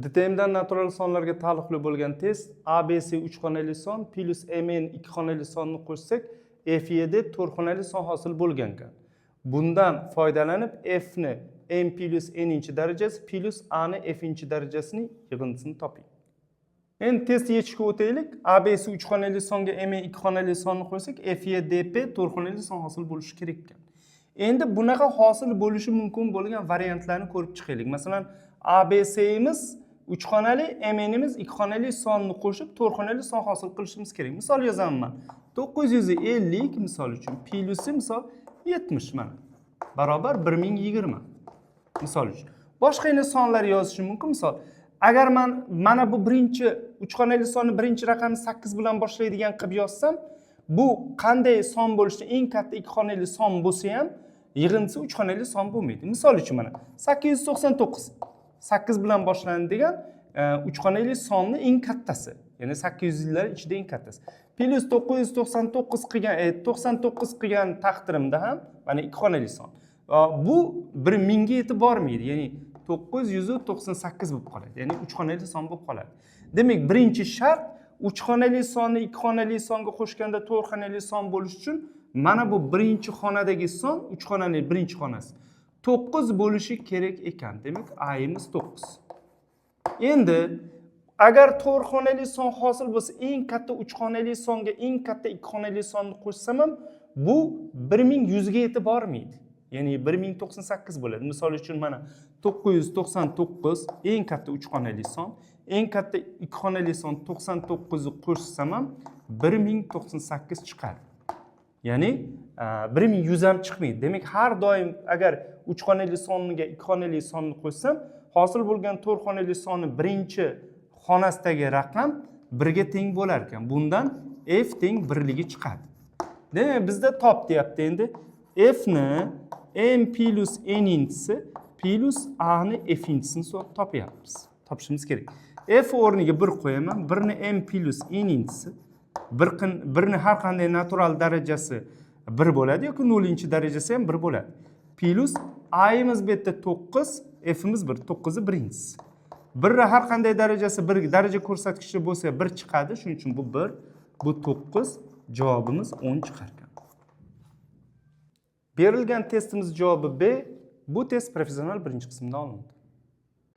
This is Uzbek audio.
DTM'dan natural sonlarga taalluqli bo'lgan test ABC 3 xonali son plus MN 2 xonali sonni qo'shsak F7 4 xonali son hosil bo'lgan ekan. Bundan foydalanib F ni M plus N'inchi darajasi plus A ni F'inchi darajasining yig'indisini toping. Endi test yechishga o'taylik. ABC 3 xonali songa M 2 xonali sonni qo'ysak F7DP 4 xonali son hosil bo'lishi kerak ekan. Endi bunaqa hosil bo'lishi mumkin bo'lgan variantlarni ko'rib chiqaylik. Masalan, ABC'imiz 3 xonali, MN'imiz 2 xonali sonni qo'shib 4 xonali son hosil qilishimiz kerak. Misol yozaman. 950 misol uchun plusi misol 70 mana. Barobar 1020. Misol uchun. Boshqa sonlar yozishim mumkin. Misol, agar mana bu birinchi 3 xonali sonni birinchi raqami 8 bilan boshlaydigan qilib yozsam, bu qanday son bo'lishda eng katta 2 xonali son bo'lsa ham, yig'indisi 3 xonali son bo'lmaydi. Misol uchun mana 899 8 bilan boshlanadigan 3 xonali sonni eng kattasi. Ya'ni 800lar ichida eng kattasi. Plus 999 qilgan 99 qilgan taqdirimda ham mana 2 xonali son. Bu 1000 ga yetib bormaydi. Ya'ni 998 bo'lib qoladi. Ya'ni 3 xonali son bo'lib qoladi. Demak, birinchi shart 3 xonali sonni 2 xonali songa qo'shganda 4 xonali son bo'lish uchun mana bu birinchi xonadagi son 3 xonali birinchi xonasi 9 bo'lishi kerak ekan. Demak, A'imiz 9. Endi agar 4 xonali son hosil bo'lsa, eng katta 3 xonali songa eng katta 2 xonali sonni qo'shsam ham bu 1100 ga yetib bormaydi. Ya'ni 1098 bo'ladi. Misol uchun mana 999 eng katta 3 xonali son, eng katta 2 xonali son 99 ni qo'shsam ham 1098 chiqadi. Ya'ni 1100 ham chiqmaydi. Demak, har doim agar 3 xonali songa 2 xonali sonni qo'shsam, hosil bo'lgan 4 xonali sonni birinchi xonasidagi raqam 1 ga teng bo'lar ekan. Bundan F teng 1ligi chiqadi. Demak, bizda top deyapti endi. F ni M plus N'inchisi plus A ni F'inchisini topyapmiz. Topishimiz kerak. F o'rniga 1 qo'yaman. 1 ni M plus N'inchisi, 1 ni har qanday natural darajasi 1 bo'ladi yoki 0-chi darajasi ham 1 bo'ladi. Plus A'imiz bu yerda 9, F'imiz 1, 9 birinchisi. 1 har qanday darajasi 1 daraja ko'rsatkichi bo'lsa 1 chiqadi. Shuning uchun bu 1, bu 9, javobimiz 10 chiqar ekan. Berilgan testimiz javobi B. Bu test professional birinchi qismida olindi.